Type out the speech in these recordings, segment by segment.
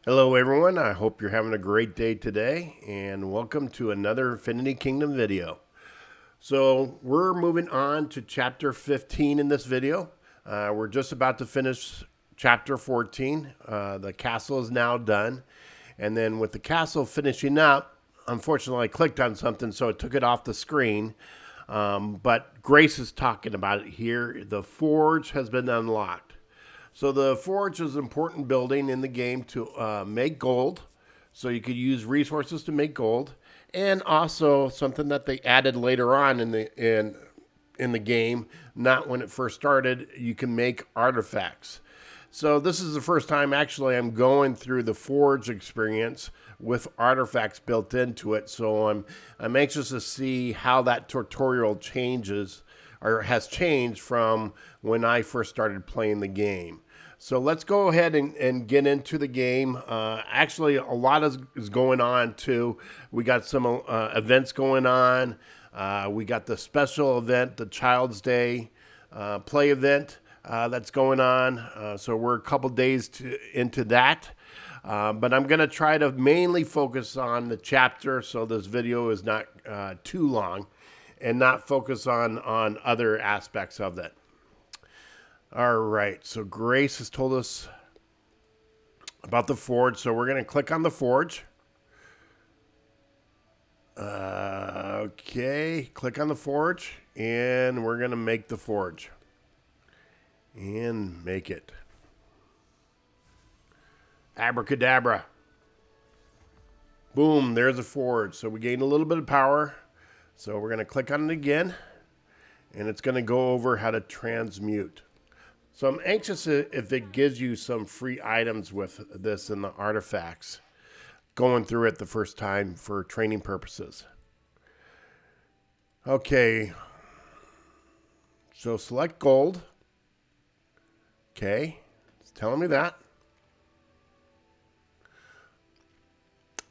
Hello everyone, I hope you're having a great day today and welcome to another Infinity Kingdom video. So we're moving on to chapter 15 in this video. We're just about to finish chapter 14. The castle is now done. And then with the castle finishing up, unfortunately I clicked on something so it took it off the screen. But Grace is talking about it here. The forge has been unlocked. So the forge is an important building in the game to make gold. So you could use resources to make gold, and also something that they added later on in the game, not when it first started. You can make artifacts. So this is the first time actually I'm going through the forge experience with artifacts built into it. So I'm anxious to see how that tutorial changes or has changed from when I first started playing the game. So let's go ahead and get into the game. Actually, a lot is going on too. We got some events going on. We got the special event, the Child's Day play event that's going on. So we're a couple days into that. But I'm going to try to mainly focus on the chapter so this video is not too long and not focus on other aspects of it. All right, so Grace has told us about the forge, so we're going to click on the forge. Okay, click on the forge, and we're going to make the forge. And make it. Abracadabra. Boom, there's a forge. So we gained a little bit of power. So we're going to click on it again, and it's going to go over how to transmute. So I'm anxious if it gives you some free items with this in the artifacts, going through it the first time for training purposes. Okay, so select gold. Okay, it's telling me that.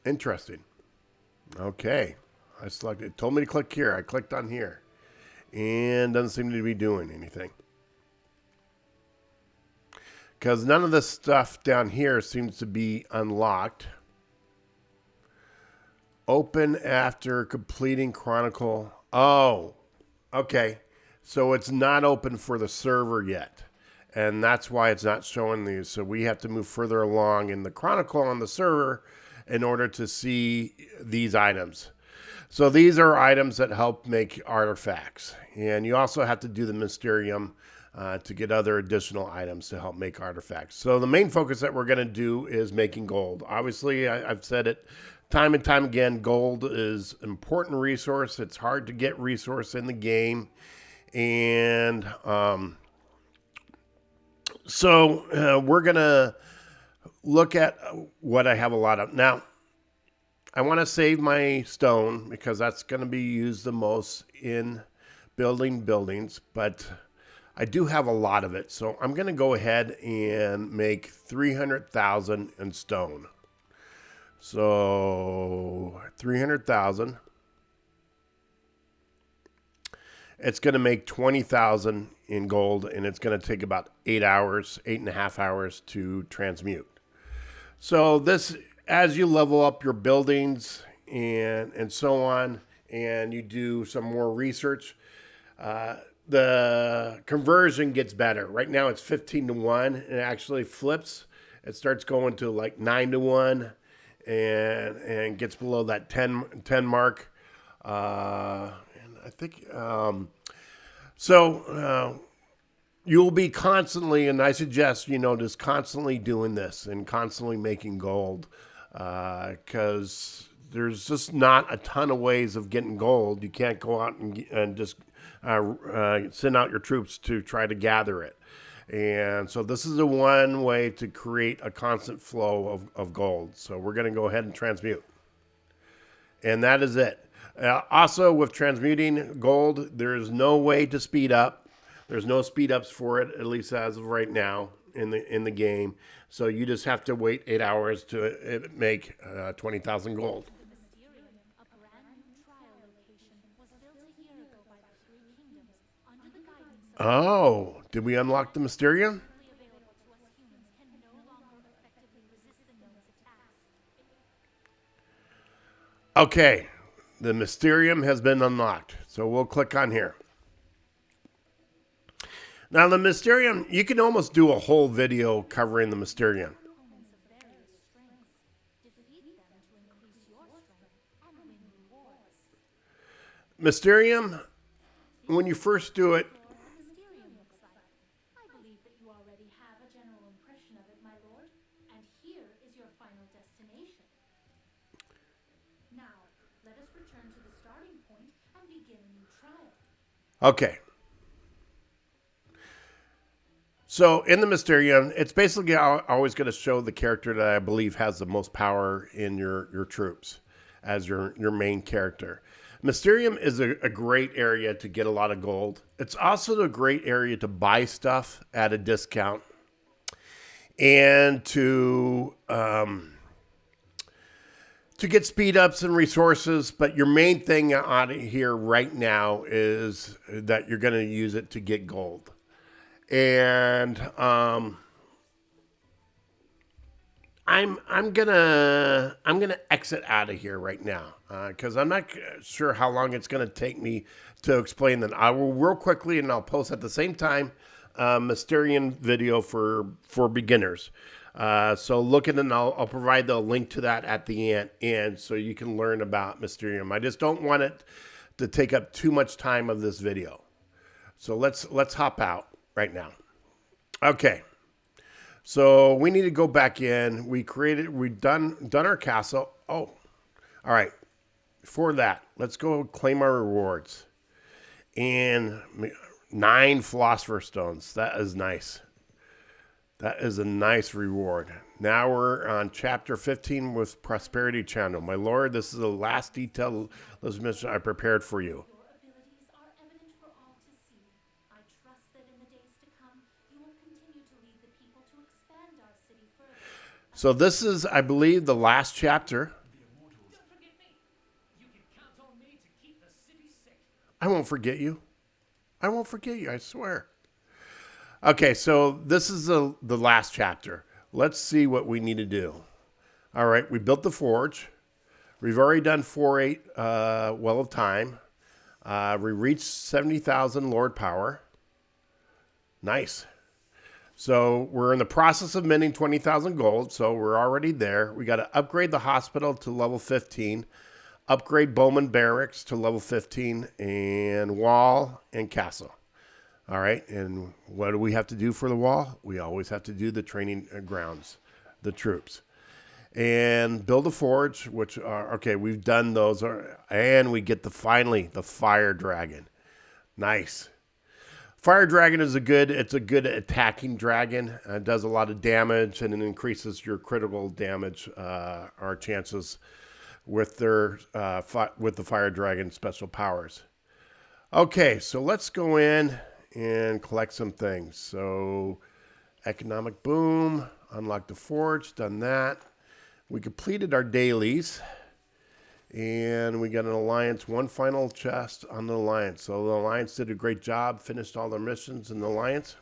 Interesting. Okay, I selected, it told me to click here. I clicked on here and doesn't seem to be doing anything. Because none of this stuff down here seems to be unlocked. Open after completing Chronicle. Oh, okay. So it's not open for the server yet. And that's why it's not showing these. So we have to move further along in the Chronicle on the server in order to see these items. So these are items that help make artifacts. And you also have to do the Mysterium to get other additional items to help make artifacts. So the main focus that we're going to do is making gold. Obviously, I've said it time and time again, gold is an important resource. It's hard to get resource in the game. And we're going to look at what I have a lot of. Now, I want to save my stone because that's going to be used the most in building buildings, but I do have a lot of it, so I'm going to go ahead and make 300,000 in stone. So 300,000. It's going to make 20,000 in gold, and it's going to take about 8 hours, 8.5 hours to transmute. So this, as you level up your buildings and so on, and you do some more research, the conversion gets better. Right now it's 15 to 1. It actually flips. It starts going to like 9 to 1 and gets below that 10 mark. And I think you'll be constantly, and I suggest, just constantly doing this and constantly making gold because there's just not a ton of ways of getting gold. You can't go out and just send out your troops to try to gather it. And so this is the one way to create a constant flow of gold. So we're going to go ahead and transmute. And that is it. Also, with transmuting gold, there's no way to speed up. There's no speed ups for it, at least as of right now in the game. So you just have to wait 8 hours to make 20,000 gold. Oh, did we unlock the Mysterium? Okay, the Mysterium has been unlocked. So we'll click on here. Now the Mysterium, you can almost do a whole video covering the Mysterium. Mysterium, when you first do it, okay. So in the Mysterium, it's basically always going to show the character that I believe has the most power in your troops as your main character. Mysterium is a great area to get a lot of gold. It's also a great area to buy stuff at a discount and to get speed ups and resources. But your main thing out here right now is that you're going to use it to get gold. And I'm gonna exit out of here right now because I'm not sure how long it's gonna take me to explain that. I will real quickly, and I'll post at the same time Mysterium video for beginners. So look at it, and I'll provide the link to that at the end so you can learn about Mysterium. I just don't want it to take up too much time of this video. So let's hop out right now. Okay. So we need to go back in. We've done our castle. Oh, all right. Before that, let's go claim our rewards. And 9 philosopher stones. That is nice. That is a nice reward. Now we're on chapter 15 with Prosperity Channel. My lord, this is the last detailed mission I prepared for you. So this is, I believe, the last chapter. I won't forget you. I won't forget you, I swear. Okay, so this is the last chapter. Let's see what we need to do. All right, we built the forge. We've already done 4-8 Well of Time. We reached 70,000 Lord Power. Nice. So we're in the process of minting 20,000 gold, so we're already there. We got to upgrade the hospital to level 15, upgrade Bowman Barracks to level 15, and wall and castle. All right, and what do we have to do for the wall? We always have to do the training grounds, the troops. And build a forge, which are, okay, we've done those, and we get finally the fire dragon. Nice. Fire dragon is a good attacking dragon. It does a lot of damage and it increases your critical damage, our chances with the fire dragon special powers. Okay, so let's go in and collect some things. So economic boom, unlock the forge, done that. We completed our dailies. And we got an alliance, one final chest on the alliance. So the alliance did a great job, finished all their missions in the alliance.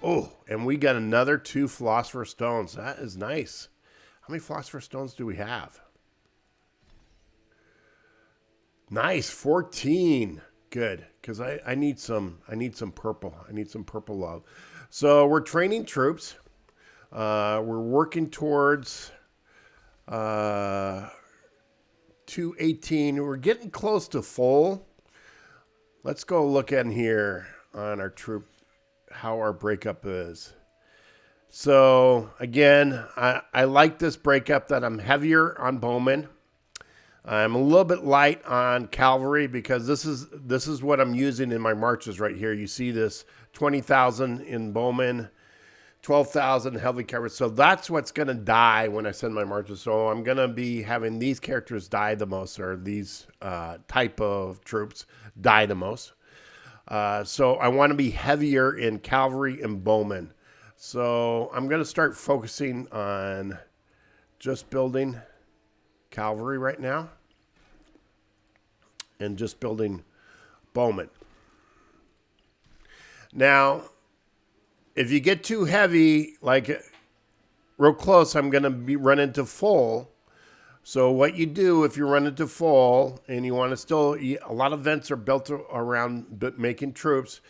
Oh, and we got another 2 philosopher stones. That is nice. How many philosopher stones do we have? Nice, 14. Good, because I need some purple. I need some purple love. So we're training troops. We're working towards 218. We're getting close to full. Let's go look in here on our troop, how our breakup is. So again, I like this breakup that I'm heavier on bowmen. I'm a little bit light on cavalry because this is what I'm using in my marches right here. You see this 20,000 in bowmen, 12,000 heavy cavalry. So that's what's going to die when I send my marches. So I'm going to be having these characters die the most, or these type of troops die the most. So I want to be heavier in cavalry and bowmen. So I'm going to start focusing on just building cavalry right now and just building bowmen. Now, if you get too heavy, like real close, I'm going to run into full. So what you do if you run into full and you want to still, a lot of vents are built around making troops.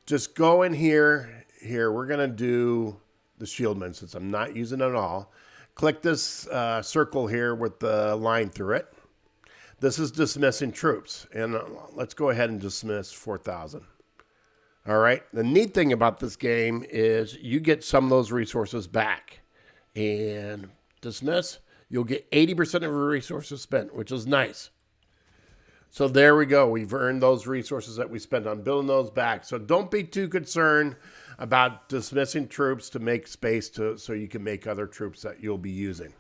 Just go in here. Here, we're going to do the shieldman since I'm not using it at all. Click this circle here with the line through it. This is dismissing troops. And let's go ahead and dismiss 4,000. All right. The neat thing about this game is you get some of those resources back. And dismiss, you'll get 80% of your resources spent, which is nice. So there we go. We've earned those resources that we spent on building those back. So don't be too concerned about dismissing troops to make space so you can make other troops that you'll be using.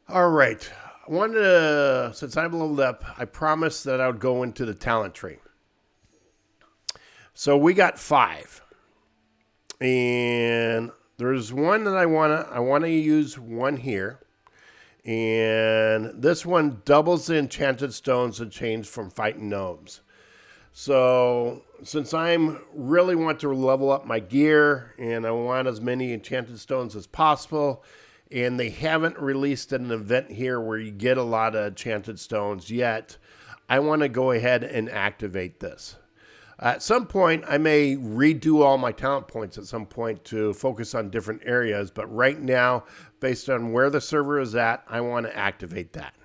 All right. I wanted to, since I've leveled up, I promised that I would go into the talent tree. So we got 5. And there's one that I want to use one here. And this one doubles the enchanted stones and change from fighting gnomes. So since I'm really want to level up my gear and I want as many enchanted stones as possible, and they haven't released an event here where you get a lot of enchanted stones yet, I want to go ahead and activate this. At some point, I may redo all my talent points at some point to focus on different areas. But right now, based on where the server is at, I want to activate that.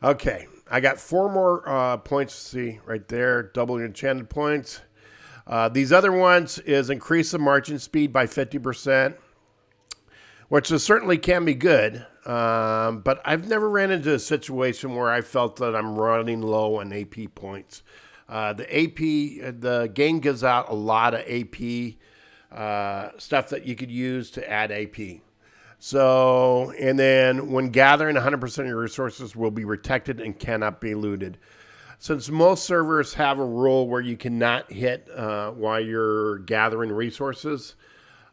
Okay, I got 4 more points. See right there, double your enchanted points. These other ones is increase the marching speed by 50%, which certainly can be good. But I've never ran into a situation where I felt that I'm running low on AP points. The game gives out a lot of AP stuff that you could use to add AP. So, and then when gathering, 100% of your resources will be protected and cannot be looted. Since most servers have a rule where you cannot hit while you're gathering resources,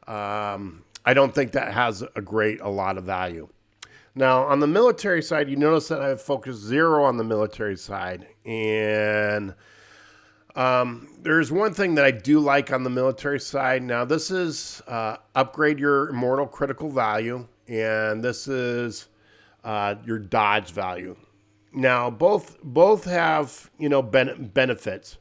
I don't think that has a lot of value. Now, on the military side, you notice that I have focused 0 on the military side. And there's one thing that I do like on the military side. Now, this is upgrade your immortal critical value, and this is your dodge value. Now, both have benefits.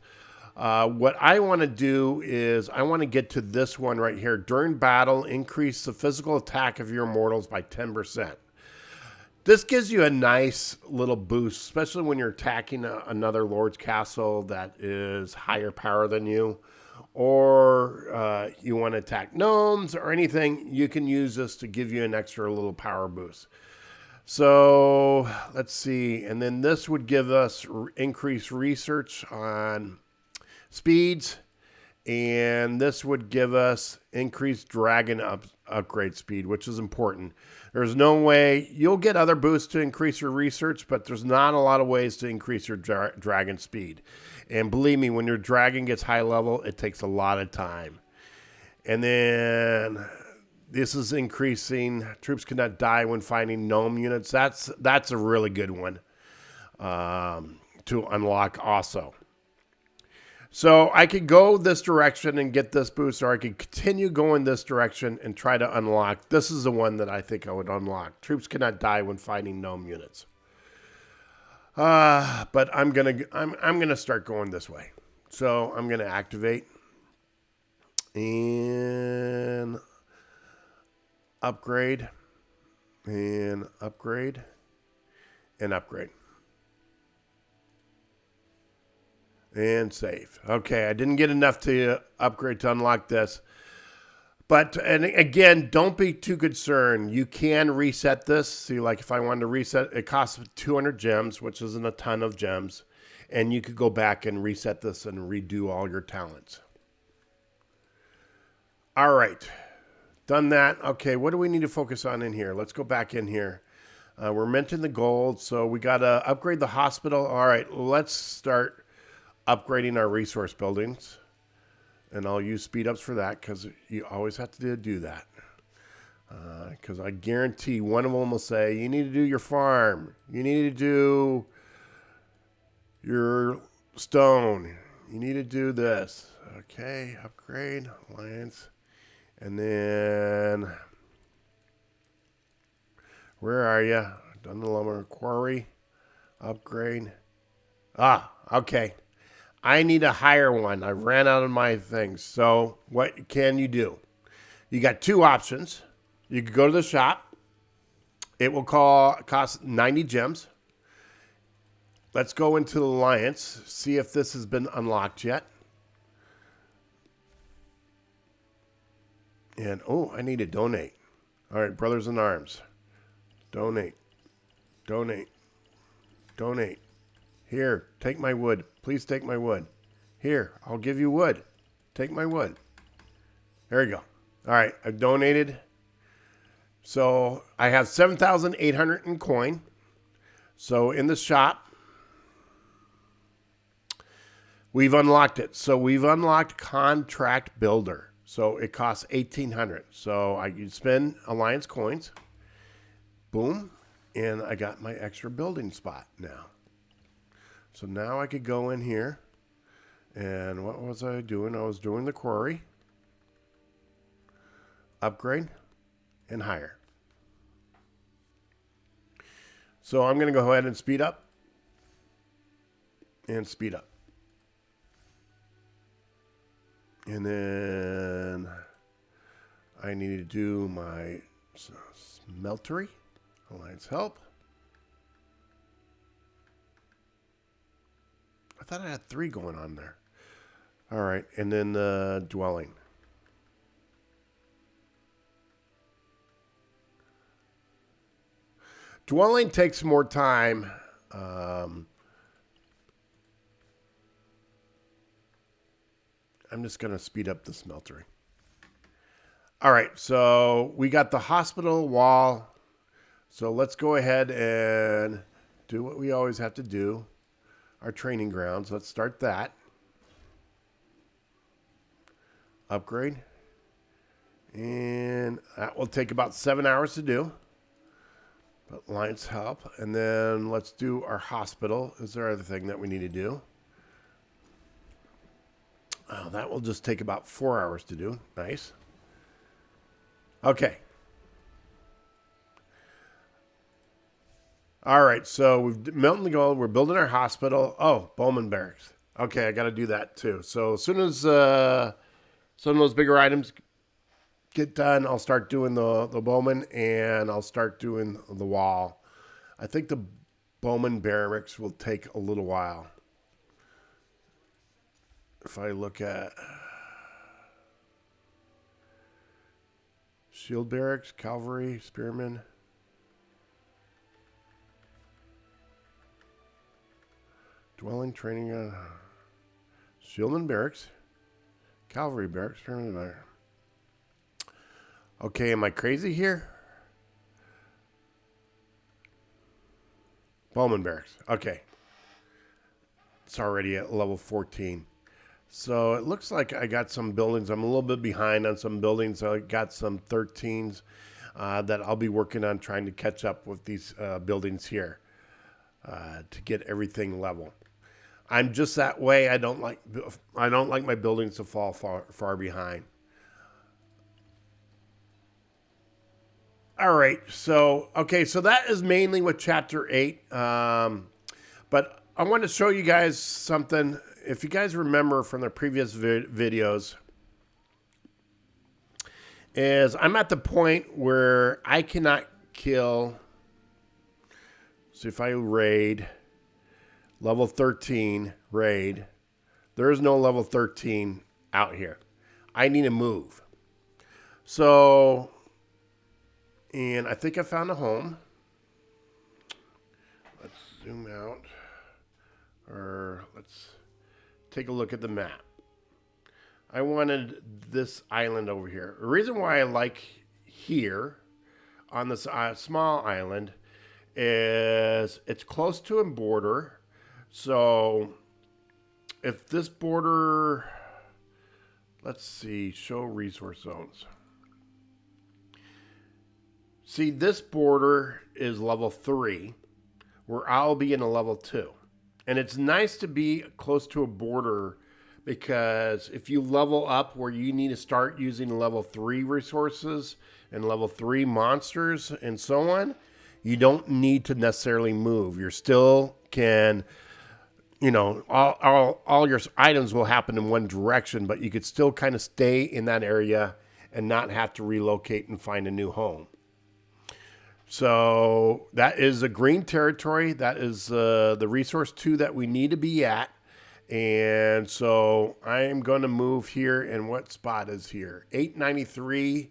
What I want to do is I want to get to this one right here. During battle, increase the physical attack of your immortals by 10%. This gives you a nice little boost, especially when you're attacking another Lord's Castle that is higher power than you, or you want to attack gnomes or anything. You can use this to give you an extra little power boost. So let's see. And then this would give us increased research on speeds. And this would give us increased dragon upgrade speed, which is important. There's no way you'll get other boosts to increase your research, but there's not a lot of ways to increase your dragon speed. And believe me, when your dragon gets high level, it takes a lot of time. And then this is increasing. Troops cannot die when fighting gnome units. That's a really good one to unlock also. So I could go this direction and get this boost, or I could continue going this direction and try to unlock. This is the one that I think I would unlock. Troops cannot die when fighting gnome units. But I'm gonna start going this way. So I'm gonna activate and upgrade and upgrade and upgrade. And save. Okay, I didn't get enough to upgrade to unlock this. But, and again, don't be too concerned. You can reset this. See, like if I wanted to reset, it costs 200 gems, which isn't a ton of gems. And you could go back and reset this and redo all your talents. All right, done that. Okay, what do we need to focus on in here? Let's go back in here. We're minting the gold, so we got to upgrade the hospital. All right, let's start upgrading our resource buildings, and I'll use speed ups for that because you always have to do that. Because I guarantee one of them will say, you need to do your farm, you need to do your stone, you need to do this. Okay, upgrade, alliance, and then Where are you? Done the lumber quarry. Upgrade. Ah, okay. I need a higher one. I ran out of my things. So what can you do? You got two options. You could go to the shop. It will cost 90 gems. Let's go into the Alliance, see if this has been unlocked yet. And, oh, I need to donate. All right, Brothers in Arms. Donate. Donate. Donate. Here, take my wood. Please take my wood. Here, I'll give you wood. Take my wood. There you go. All right, I've donated. So I have 7,800 in coin. So in the shop, we've unlocked it. So we've unlocked Contract Builder. So it costs 1,800. So I can spend Alliance coins. Boom. And I got my extra building spot now. So now I could go in here. And what was I doing? I was doing the quarry. Upgrade. And higher. So I'm going to go ahead and speed up. And speed up. And then I need to do my smeltery. Alliance help. I thought I had 3 going on there. All right. And then the dwelling. Dwelling takes more time. I'm just going to speed up the smeltery. All right, so we got the hospital wall. So let's go ahead and do what we always have to do. Our training grounds. Let's start that. Upgrade. And that will take about 7 hours to do. But Alliance help. And then let's do our hospital. Is there other thing that we need to do? Oh, that will just take about 4 hours to do. Nice. Okay. All right, so we've melted the gold. We're building our hospital. Oh, Bowman Barracks. Okay, I got to do that too. So as soon as some of those bigger items get done, I'll start doing the Bowman, and I'll start doing the wall. I think the Bowman Barracks will take a little while. If I look at Shield Barracks, Cavalry, Spearmen. Dwelling, training, Shieldman Barracks, Cavalry Barracks, Spearmen Barracks. Okay, am I crazy here? Bowman Barracks. Okay. It's already at level 14. So it looks like I got some buildings. I'm a little bit behind on some buildings. I got some 13s that I'll be working on trying to catch up with these buildings here to get everything level. I'm just that way. I don't like my buildings to fall far behind. All right. So so that is mainly with Chapter 8. But I want to show you guys something. If you guys remember from the previous videos, is I'm at the point where I cannot kill. So if I raid level 13 raid, there is no level 13 out here. I need to move. So, and I think I found a home. Let's zoom out, or let's take a look at the map. I wanted this island over here. The reason why I like here on this small island is it's close to a border. So if this border, let's see, show resource zones. See, this border is level 3, where I'll be in a level 2. And it's nice to be close to a border, because if you level up where you need to start using level 3 resources and level 3 monsters and so on, You don't need to necessarily move. You still can, all your items will happen in one direction, but you could still kind of stay in that area and not have to relocate and find a new home. So that is a green territory. That is the resource 2 that we need to be at. And so I am going to move here. And what spot is here? 893.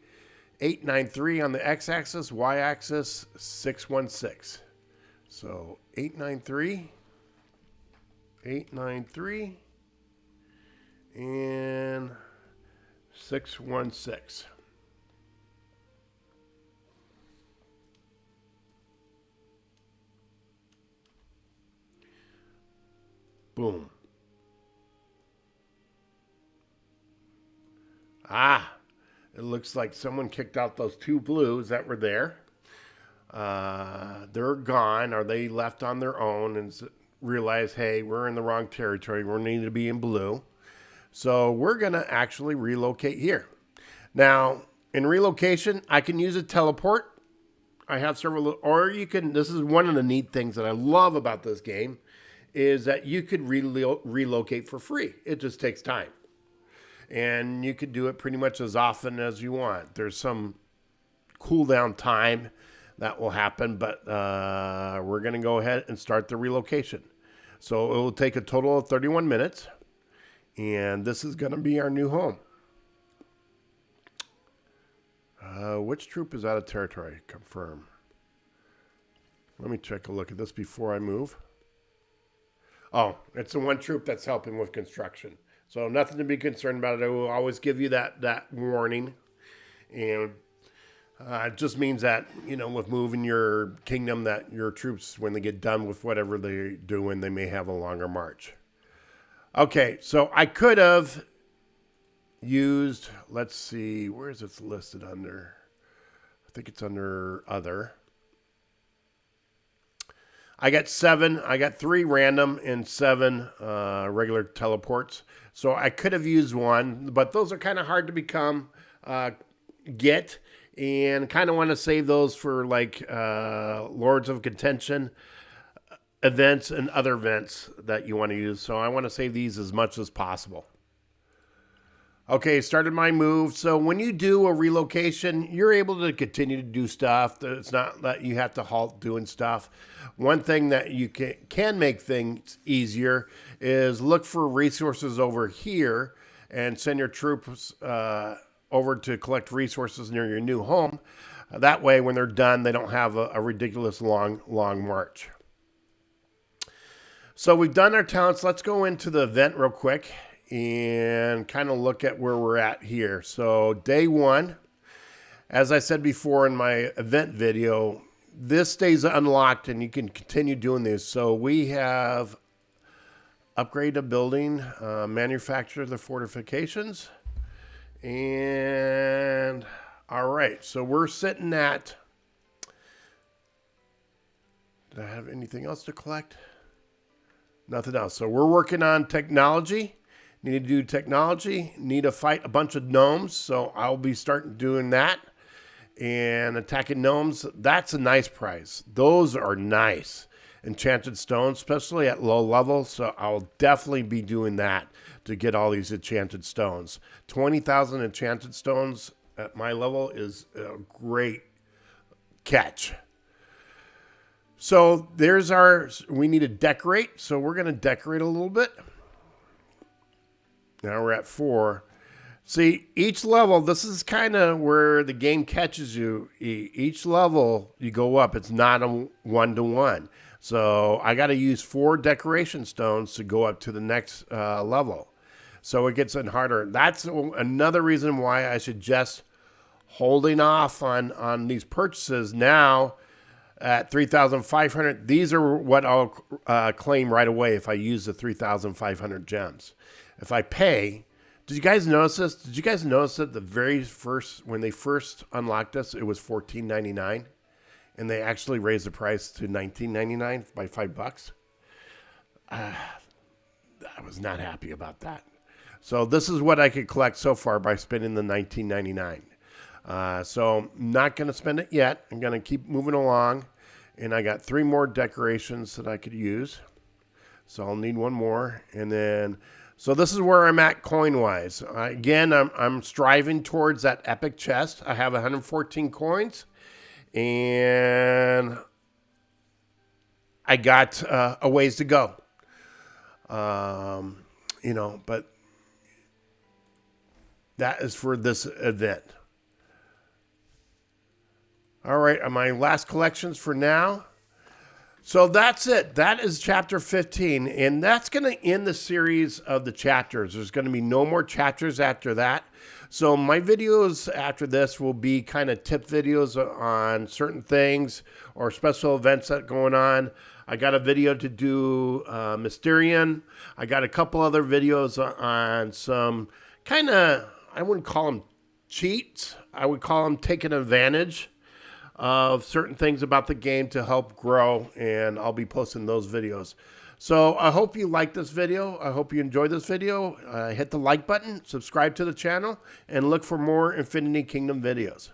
893 on the x-axis, y-axis 616. So 893, 893, and 616. Boom. It looks like someone kicked out those 2 blues that were there. They're gone, or they left on their own and realized, hey, we're in the wrong territory. We need to be in blue. So we're going to actually relocate here. Now, in relocation, I can use a teleport. I have several, or you can, this is one of the neat things that I love about this game, is that you could relocate for free. It just takes time. And you could do it pretty much as often as you want. There's some cooldown time that will happen, but we're going to go ahead and start the relocation. So it will take a total of 31 minutes, and this is going to be our new home. Which troop is out of territory? Confirm. Let me take a look at this before I move. Oh, it's the one troop that's helping with construction. So nothing to be concerned about. It will always give you that warning. And it just means that, with moving your kingdom, that your troops, when they get done with whatever they're doing, they may have a longer march. Okay, so I could have used, let's see, where is it listed under? I think it's under other. I got 7. I got 3 random and 7 regular teleports. So I could have used 1, but those are kind of hard to get, and kind of want to save those for like Lords of Contention events and other events that you want to use. So I want to save these as much as possible. Okay, started my move. So when you do a relocation, you're able to continue to do stuff. It's not that you have to halt doing stuff. One thing that you can make things easier is look for resources over here and send your troops over to collect resources near your new home. That way, when they're done, they don't have a ridiculous long march. So we've done our talents. Let's go into the event real quick and kind of look at where we're at here. So day 1, as I said before in my event video, this stays unlocked and you can continue doing this. So we have upgrade a building, manufacture the fortifications, and all right. So we're sitting at, did I have anything else to collect? Nothing else. So we're working on technology. Need to do technology. Need to fight a bunch of gnomes. So I'll be starting doing that. And attacking gnomes, that's a nice prize. Those are nice. Enchanted stones, especially at low level. So I'll definitely be doing that to get all these enchanted stones. 20,000 enchanted stones at my level is a great catch. So there's we need to decorate. So we're going to decorate a little bit. Now we're at 4. See, each level, this is kind of where the game catches you. Each level you go up, it's not a 1-to-1. So I got to use 4 decoration stones to go up to the next level. So it gets in harder. That's another reason why I suggest holding off on these purchases now at 3,500. These are what I'll claim right away if I use the 3,500 gems. If I pay, did you guys notice this? Did you guys notice that the very first, when they first unlocked us, it was $14.99, and they actually raised the price to $19.99 by $5? I was not happy about that. So this is what I could collect so far by spending the $19.99. So I'm not going to spend it yet. I'm going to keep moving along. And I got 3 more decorations that I could use. So I'll need 1 more. And then, so this is where I'm at coin-wise. Again, I'm striving towards that epic chest. I have 114 coins. And I got a ways to go. You know, but that is for this event. All right, my last collections for now. So that's it. That is chapter 15, and that's going to end the series of the chapters. There's going to be no more chapters after that. So my videos after this will be kind of tip videos on certain things or special events that are going on. I got a video to do Mysterium. I got a couple other videos on some kind of, I wouldn't call them cheats. I would call them taking advantage of certain things about the game to help grow, and I'll be posting those videos. So I hope you like this video. I hope you enjoyed this video. Hit the like button, subscribe to the channel, and look for more Infinity Kingdom videos.